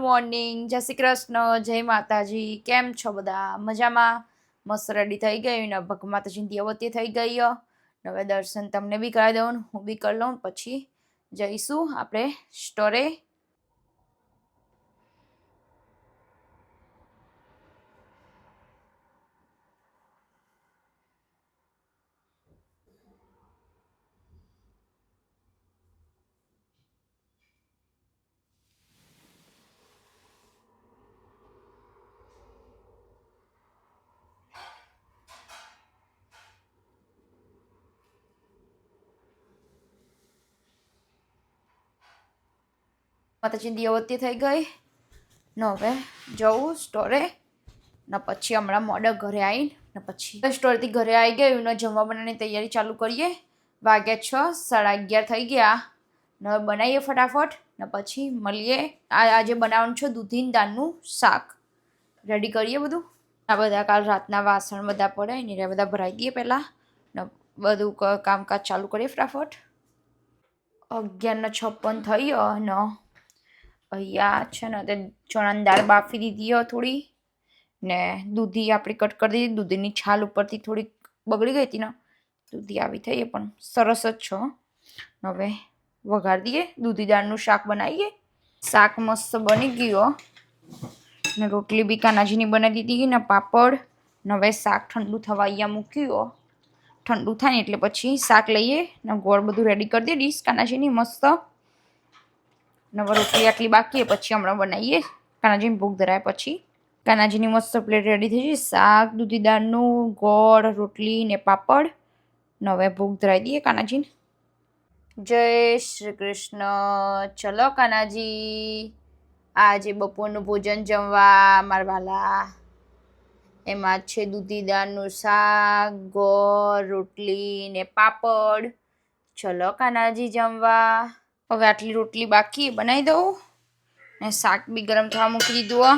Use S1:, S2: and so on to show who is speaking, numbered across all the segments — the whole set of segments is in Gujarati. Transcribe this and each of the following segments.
S1: મોર્નિંગ, જય શ્રી કૃષ્ણ, જય માતાજી. કેમ છો બધા? મજામાં? મસ્ત રેડી થઈ ગઈ ને ભગ માતાજીની દિયાવતી થઈ ગઈ. હવે દર્શન તમને બી કરાવી દઉં, હું બી કરી લઉં, પછી જઈશું આપણે સ્ટોરે. માતાજીની દિયાવતી થઈ ગઈ ને હવે જવું સ્ટોરે ને પછી હમણાં મોડે ઘરે આવીને ને પછી સ્ટોરથી ઘરે આવી ગયું ને જમવા બનાવવાની તૈયારી ચાલુ કરીએ. વાગ્યા 6, 11:30 થઈ ગયા ને હવે બનાવીએ ફટાફટ ને પછી મળીએ. આજે બનાવવાનું છે દૂધીની દાળનું શાક. રેડી કરીએ બધું. આ બધા કાલ રાતના વાસણ બધા પડે ને બધા ભરાઈ દઈએ પહેલાં ને બધું કામકાજ ચાલુ કરીએ ફટાફટ. 11:56 થઈ ને અહીંયા છે ને તે ચણાની દાળ બાફી દીધી હોય થોડી ને દૂધી આપણી કટ કરી દીધી. દૂધીની છાલ ઉપરથી થોડીક બગડી ગઈ હતી ને દૂધી આવી થઈ પણ સરસ જ છે. હવે વઘાર દઈએ, દૂધી દાળનું શાક બનાવીએ. શાક મસ્ત બની ગયું ને રોટલી બી કાનાજીની બનાવી દીધી ને પાપડ ને હવે શાક ઠંડુ થવા અહીંયા મૂક્યું. ઠંડુ થાય ને એટલે પછી શાક લઈએ ને ગોળ બધું રેડી કરી દઈએ ડીશ કાનાજીની મસ્ત. નવા રોટલી આટલી બાકી પછી હમણાં બનાવીએ. કાનાજીને ભૂખ ધરાય પછી કાનાજીની મસ્ત પ્લેટ રેડી થઈ જાય. શાક, દૂધી દાળનું, ગોળ, રોટલી ને પાપડ ને હવે ભૂખ ધરાઈ દઈએ કાનાજીને. જય શ્રી કૃષ્ણ. ચલો કાનાજી, આજે બપોરનું ભોજન જમવા મારા વાલા. એમાં છે દૂધી દાળનું શાક, ગોળ, રોટલી ને પાપડ. ચલો કાનાજી જમવા. હવે આટલી રોટલી બાકી બનાવી દઉં ને શાક બી ગરમ થવા મૂકી દીધું.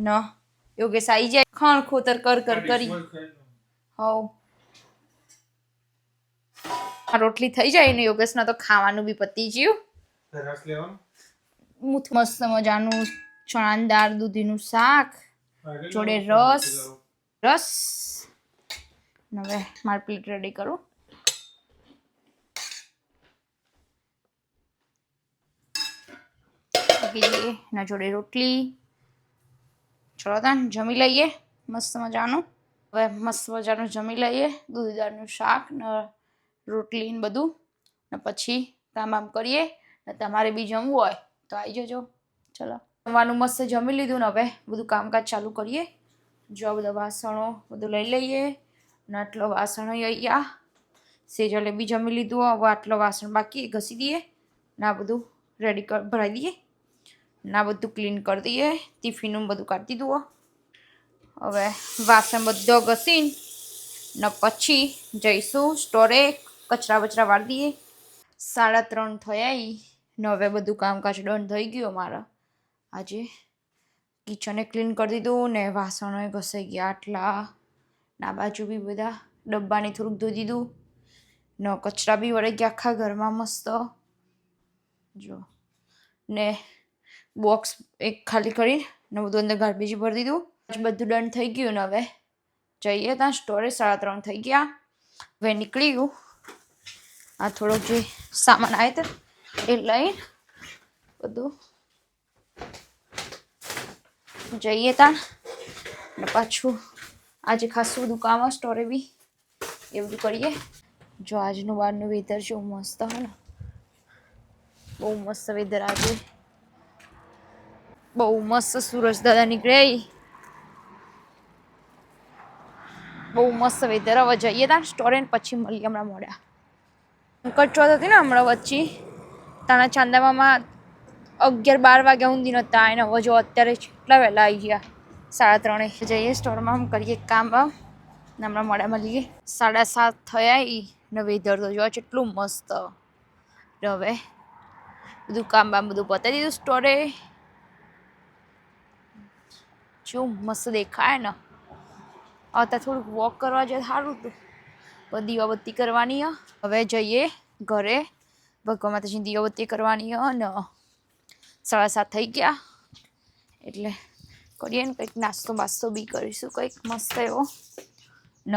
S1: ન યોગેશ આવી જાય ખણ ખોતર કર કરી હવ રોટલી થઈ જાય ને યોગેશના તો ખાવાનું બી પતી ગયું. મસ્ત મજાનું ચણાની દાળ દૂધીનું શાક જોડે રસ. હવે મારી પ્લેટ રેડી કરું. ના જોડે રોટલી. ચલો તાન જમી લઈએ મસ્ત મજાનું. હવે મસ્ત મજાનું જમી લઈએ. દૂધી દાળનું શાક ને રોટલી ને બધું ને પછી કામ કરીએ. ને તમારે બી જમવું હોય તો આવી જજો. ચલો જમવાનું મસ્ત જમી લીધું ને હવે બધું કામકાજ ચાલુ કરીએ. જો બધા વાસણો બધું લઈ લઈએ ને આટલો વાસણો અહીંયા સેજલે બી જમી લીધું. હવે આટલો વાસણ બાકી ઘસી દઈએ ને આ બધું રેડી ભરાઈ દઈએ ના બધું ક્લીન કરી દઈએ. ટિફિનનું બધું કાઢી દીધું. હવે વાસણ બધો ઘસીને ને પછી જઈશું સ્ટોરે. કચરા બચરા વાળી દઈએ. 3:30 થયા ને હવે બધું કામકાજ ડન થઈ ગયું મારા. આજે કિચને ક્લીન કરી દીધું ને વાસણોએ ઘસાઈ ગયા આટલા. ના બાજુ બી બધા ડબ્બાને થોડુંક ધોઈ દીધું ને કચરા બી વળી ગયા આખા ઘરમાં મસ્ત. જો ને બોક્સ એક ખાલી કરી ને બધું અંદર ગાર્બેજ ભરી દીધું. બધું ડન થઈ ગયું ને હવે જઈએ ત્યાં સ્ટોરે. 3:30 થઈ ગયા. હવે નીકળી ગયું. આ થોડોક જે સામાન આવે તો એ લઈને બધું જઈએ ત્યાં ને પાછું આજે ખાસું બધું કામ હોય સ્ટોરે બી એ બધું કરીએ. જો આજનું બહારનું વેધર જો મસ્ત હોય ને, બહુ મસ્ત વેધર આજે. બહુ મસ્ત સૂરજ દાદા નીકળે. બહુ મસ્ત વેધર. હવે જઈએ ત્યાં સ્ટોરે પછી મળીએ હમણાં મોડા. કચોત હતી ને હમણાં વચ્ચે તાના ચાંદામાં 11-12 વાગ્યા ઊંધી નહોતા એને. હવે જો અત્યારે કેટલા વહેલા આવી ગયા. 3:30 જઈએ સ્ટોરમાં કરીએ કામ બામ ને હમણાં મોડા મળીએ. 7:30 થયા ને વેધર તો જોવા કેટલું મસ્ત. હવે બધું કામ બામ બધું પતાવી દીધું સ્ટોરે. શું મસ્ત દેખાય ને. અત્યારે થોડુંક વોક કરવા જાય સારું હતું. દીવાબત્તી કરવાની. હવે જઈએ ઘરે. ભગવાન માતાજીની દીવાબત્તી કરવાની ને 7:30 થઈ ગયા, એટલે કરીએ ને કંઈક નાસ્તો બાસ્તો બી કરીશું, કંઈક મસ્ત એવો ન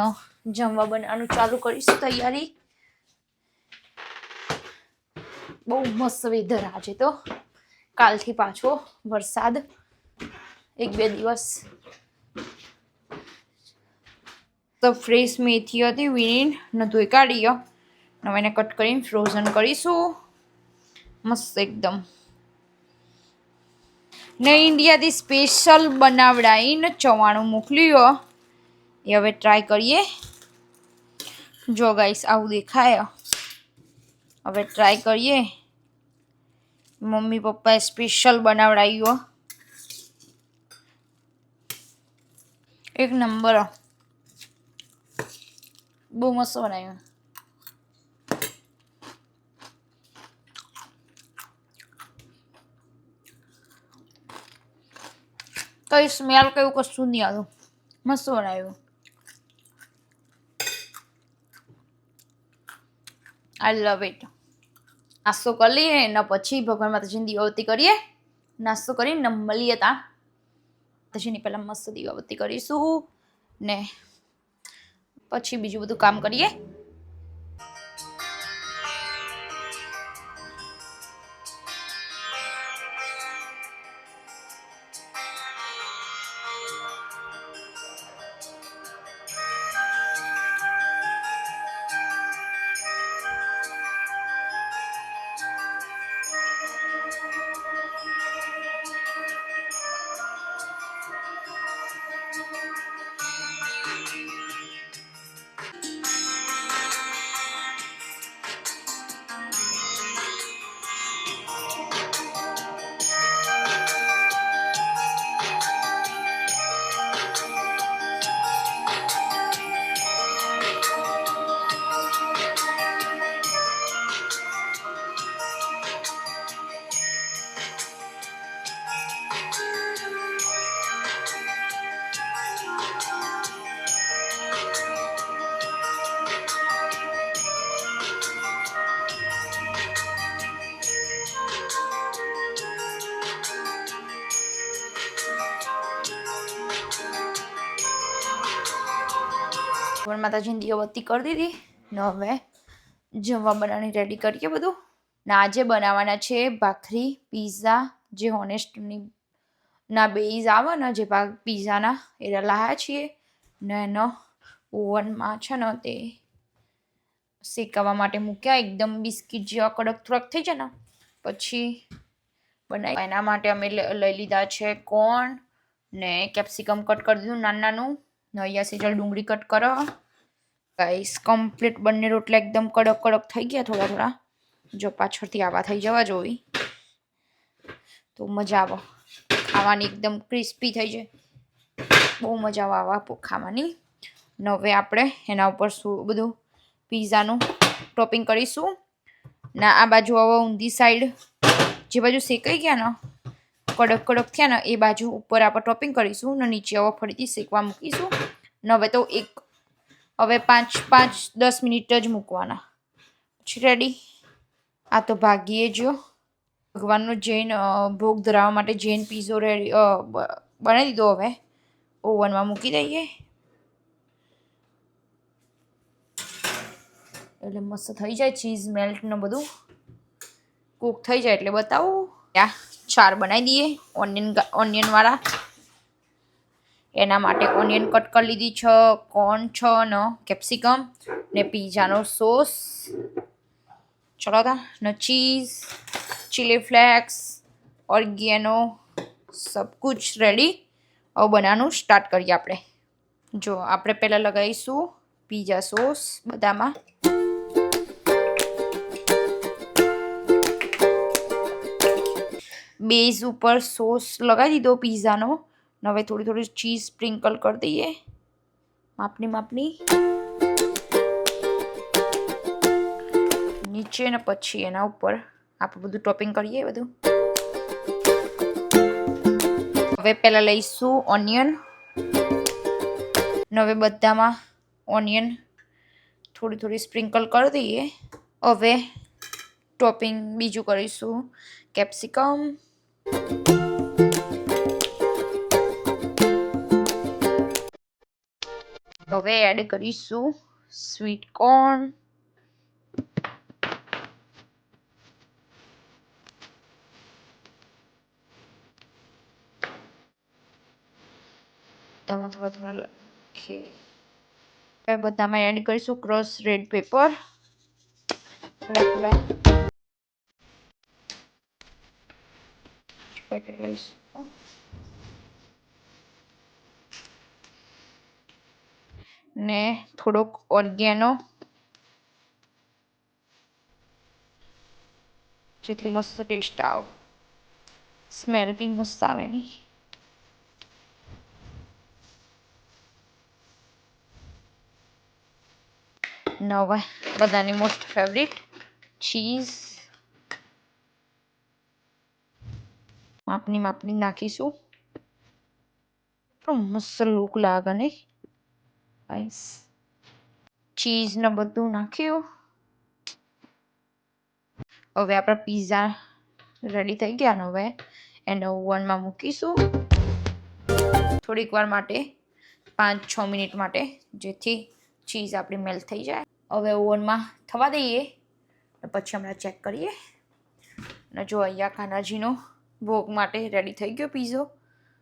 S1: જમવા બનાવવાનું ચાલુ કરીશું તૈયારી. બહુ મસ્ત વેધર આજે તો, કાલથી પાછો વરસાદ 1-2 દિવસ. તો ફ્રેશ મેથી હતી વીણીને ને ધોઈ કાઢીએ, હવે એને કટ કરીને ફ્રોઝન કરીશું મસ્ત એકદમ. ને ઇન્ડિયાથી સ્પેશિયલ બનાવડાવીને ચવાણું મોકલ્યું, એ હવે ટ્રાય કરીએ. જો ગાઈસ આવું દેખાય, હવે ટ્રાય કરીએ. મમ્મી પપ્પાએ સ્પેશિયલ બનાવડાવ્યું, એક નંબર, બહુ મસ્ત બનાવ્યું. કઈ સ્મેલ કયું કશું નહીં આવ્યું, મસ્ત બનાવ્યું. આઈ લવ ઇટ. નાસ્તો કરી લઈએ ને પછી ભગવાન માતાજીની દીવાબત્તી કરીએ. નાસ્તો કરીને મળીએ ત્યાં માતાજીની પહેલાં મસ્ત દીવાબત્તી કરીશું ને પછી બીજું બધું કામ કરીએ. ભગવાન માતાજીની દીવાબત્તી કરી દીધી ને હવે જમવા બનાવવાની રેડી કરીએ બધું. ને આજે બનાવવાના છે ભાખરી, પીઝા, જે હોનેસ્ટની ના બેઝ આવે ને જે પીઝાના એ લાવ્યા છીએ ને એનો ઓવનમાં છે ને તે શેકાવા માટે મૂક્યા, એકદમ બિસ્કિટ જેવા કડક થોડાક થઈ જાય ને પછી બનાવી. એના માટે અમે લઈ લીધા છે કોર્ન ને કેપ્સિકમ કટ કરી દીધું નાનું નાનું ને અહીંયા સેજલ ડુંગળી કટ કરો. ગાઈસ કમ્પ્લીટ બંને રોટલા એકદમ કડક કડક થઈ ગયા થોડા થોડા, જો પાછળથી આવા થઈ જવા જોઈ તો મજા આવે ખાવાની, એકદમ ક્રિસ્પી થઈ જાય, બહુ મજા આવે આવા ખાવાની. ને હવે આપણે એના ઉપર શું બધું પીઝાનું ટોપિંગ કરીશું. ને આ બાજુ હવે ઊંધી સાઈડ જે બાજુ શેકાઈ ગયા ને કડક કડક થયા ને એ બાજુ ઉપર આપણે ટોપિંગ કરીશું ને નીચે હવે ફરીથી શેકવા મૂકીશું. ને હવે તો હવે 5-10 મિનિટ જ મૂકવાના પછી રેડી. આ તો ભાગીએ જો ભગવાનનો જૈન ભોગ ધરાવવા માટે જૈન પીઝો રેડી બનાવી દીધો. હવે ઓવનમાં મૂકી દઈએ એટલે મસ્ત થઈ જાય, ચીઝ મેલ્ટ ને બધું કૂક થઈ જાય એટલે બતાવું. આ 4 બનાવી દઈએ ઓનિયનવાળા. એના માટે ઓનિયન કટ કરી લીધી છે, કોર્ન છે ને કેપ્સિકમ ને પીઝાનો સોસ, ચલો તા ને ચીઝ, ચીલી ફ્લેક્સ, ઓર્ગેનો, સબ કુછ રેડી. હવે બનાવવાનું સ્ટાર્ટ કરીએ આપણે. જો આપણે પહેલાં લગાવીશું પીઝા સોસ બધામાં. બેઝ ઉપર સોસ લગાવી દીધો પીઝાનો. હવે થોડી થોડી ચીઝ સ્પ્રિંકલ કરી દઈએ માપની નીચે ને પછી એના ઉપર આપણે બધું ટોપિંગ કરીએ બધું. હવે પહેલાં લઈશું ઓનિયન. હવે બધામાં ઓનિયન થોડી થોડી સ્પ્રિંકલ કરી દઈએ. હવે ટોપિંગ બીજું કરીશું કેપ્સિકમ હવે એડ કરીશું સ્વીટ કોર્ન. બધામાં એડ કરીશું ક્રશ રેડ પેપર. ને થોડોક ઓર્ગેનો, જેટલી મસ્ત ટેસ્ટ આવે, સ્મેલ બી મસ્ત આવે ની. હવે બધાની મોસ્ટ ફેવરિટ ચીઝ માપની નાખીશું. મસ્ત લુક લાગે ને ગાઈસ. ચીઝ ને બધું નાખ્યું. હવે આપણા પીઝા રેડી થઈ ગયા ને હવે એને ઓવનમાં મૂકીશું થોડીક વાર માટે, 5-6 મિનિટ માટે, જેથી ચીઝ આપણી મેલ્ટ થઈ જાય. હવે ઓવનમાં થવા દઈએ પછી હમણાં ચેક કરીએ. અને જો અહીંયા કાનાજીનો ભોગ માટે રેડી થઈ ગયો પીઝો.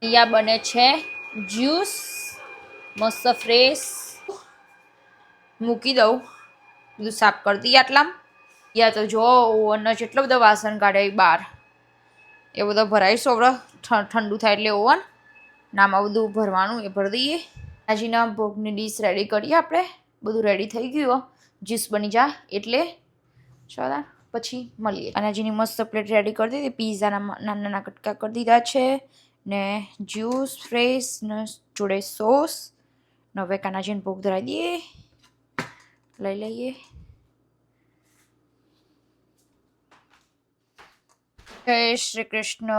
S1: અહીંયા બને છે જ્યુસ મસ્ત ફ્રેશ. મૂકી દઉં, બધું સાફ કરી દઈએ આટલામાં. યા તો જો ઓવનનો જેટલો બધો વાસણ કાઢે બહાર એ બધો ભરાઈશું. હવે ઠંડુ થાય એટલે ઓવન નામાં બધું ભરવાનું એ ભરી દઈએ. કાનાજીના ભોગની ડીશ રેડી કરીએ આપણે. બધું રેડી થઈ ગયું, જ્યુસ બની જાય એટલે ચાલો પછી મળીએ. કાનાજીની મસ્ત પ્લેટ રેડી કરી દીધી. પીઝાના નાના નાના કટકા કરી દીધા છે ને જ્યુસ ફ્રેશ ને જોડે સોસ. ને હવે કાનાજીને ભોગ ધરાવી દઈએ. લઈ લઈએ. જય શ્રી કૃષ્ણ.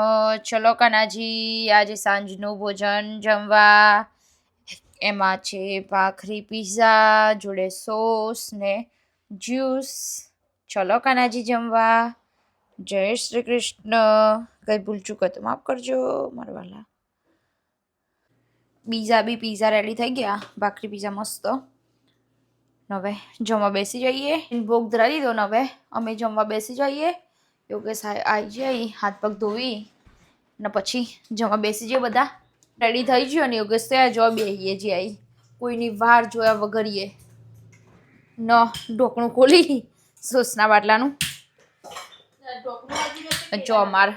S1: ચલો કાનાજી, આજે સાંજનું ભોજન જમવા. એમાં છે ભાખરી પીઝા જોડે સોસ ને જ્યુસ. ચલો કાનાજી જમવા. જય શ્રી કૃષ્ણ. કઈ ભૂલ ચૂક તો માફ કરજો મારા વાલા. પીઝા રેડી થઈ ગયા. ભાખરી પીઝા મસ્ત. હવે જમવા બેસી જઈએ. ભોગ ધરાવી દીધો ને હવે અમે જમવા બેસી જઈએ. યોગેશ આવી જાય, હાથ પગ ધોવી ને પછી જમવા બેસી જઈએ. બધા રેડી થઈ ગયો ને યોગેશ ત્યાં જો બેસીએ જે આવી કોઈની વાર જોયા વગરીએ ન ઢોકણું ખોલી સોસના બાટલાનું. જો અમાર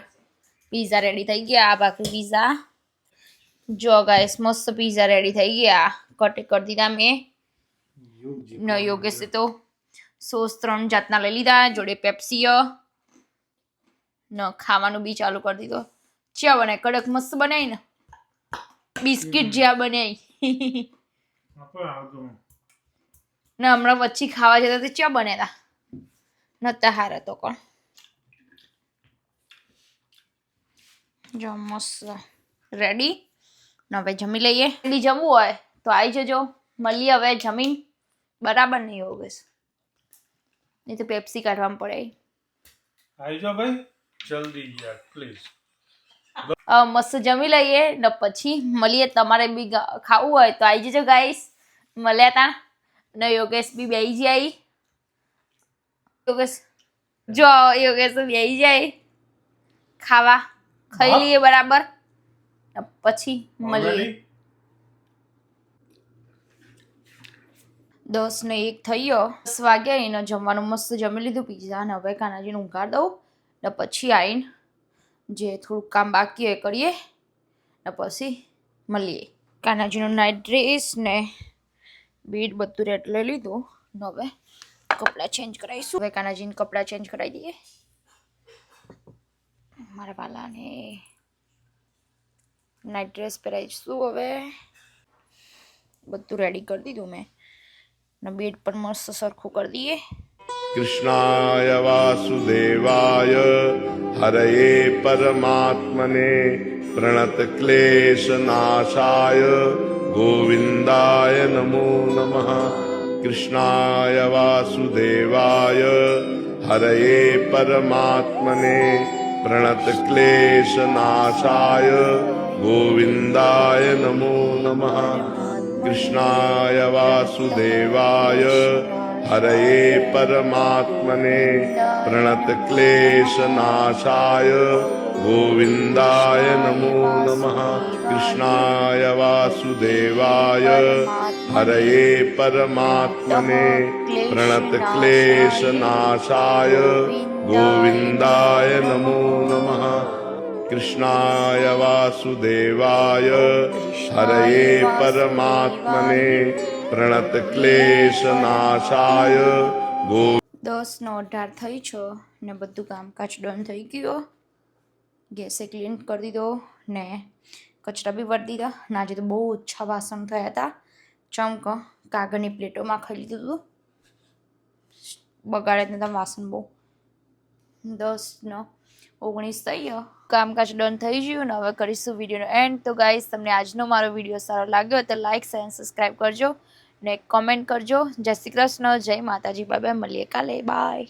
S1: પીઝા રેડી થઈ ગયા. આ ભાખરી પીઝા જો ગાઈસ મસ્ત પીઝા રેડી થઈ ગયા. કટ કરી દીધા મેં ન યોગેશે તો સોસ 3 જાતના લઈ લીધા જોડે પેપ્સી ન ખાવાનું બી ચાલુ કરી દીધો. ચા બનાય કડક મસ્ત બનાવી ને બિસ્કિટ જ્યાં બનાવી ને હમણાં વચ્ચે ખાવા જતા તો ચા બનેલા નતા હારા તો કોણ. જો મસ્ત રેડી. હવે જમી લઈએ. જમવું હોય તો આવી જજો. મળીએ હવે જમીન. બરાબર નહીં યોગેશ, નહીં તો પેપ્સી કાઢવામાં પડે.
S2: આવી જાઓ ભાઈ જલ્દી યાર પ્લીઝ.
S1: મસ્ત જમી લઈએ ને પછી મળીએ. તમારે બી ખાવું હોય તો આવી જજો ગાઈસ. મળ્યા તા ને યોગેશ બી બેસી જાય. યોગેશ જો યોગેશ બેસી જાય ખાવા. ખાઈ લઈએ બરાબર પછી મળીએ. 10:01 થઈ ગયો. 10 વાગ્યા એને જમવાનું મસ્ત જમી લીધું પીઝા. ને હવે કાનાજીને ઊંઘાડી દઉં ને પછી આવીને જે થોડુંક કામ બાકી હોય કરીએ ને પછી મળીએ. કાનાજીનો નાઇટ ડ્રેસ ને બેડ બધું રેડ લઈ લીધું ને હવે કપડાં ચેન્જ કરાવીશું. હવે કાનાજીને કપડાં ચેન્જ કરાવી દઈએ. મારા વાલાને નાઇટ ડ્રેસ પહેરાવીશું. હવે બધું રેડી કરી દીધું મેં ને બેડ પર મસ્ત સરખું કરી દઈએ.
S3: कृष्णाय वासुदेवाय हरये परमात्मने प्रणतक्लेशनाशाय गोविन्दाय नमो नमः. कृष्णाय वासुदेवाय हरये परमात्मने प्रणतक्लेशनाशाय गोविन्दाय नमो नमः कृष्णाय वासुदेवाय हरये परमात्मने प्रणतक्लेशनाशाय गोविन्दाय नमो नमः कृष्णाय वासुदेवाय हरये परमात्मने प्रणतक्लेशनाशाय गोविन्दाय नमो नमः कृष्णाय वासुदेवाय हरये परमात्मने प्रणतक्लेशनाशाय गो
S1: 10:18 થઈ છે ને બધું કામકાજ ડન થઈ ગયું. ગેસે ક્લીન કરી દીધો ને કચરા બી ભરી દીધા. ને આજે તો બહુ ઓછા વાસણ થયા હતા. ચમક કાગળની પ્લેટોમાં ખાઈ લીધું હતું. બગાડે જ નતા વાસણ બહુ. 10:19 થઈ ગયો. કામકાજ ડન થઈ ગયું ને હવે કરીશું વિડીયોનો એન્ડ. તો ગાઈઝ, તમને આજનો મારો વિડીયો સારો લાગ્યો તો લાઇક શેર અને સબસ્ક્રાઈબ કરજો ને કોમેન્ટ કરજો. જય શ્રી કૃષ્ણ, જય માતાજી, બાય બાય, મળીએ કાલે, બાય.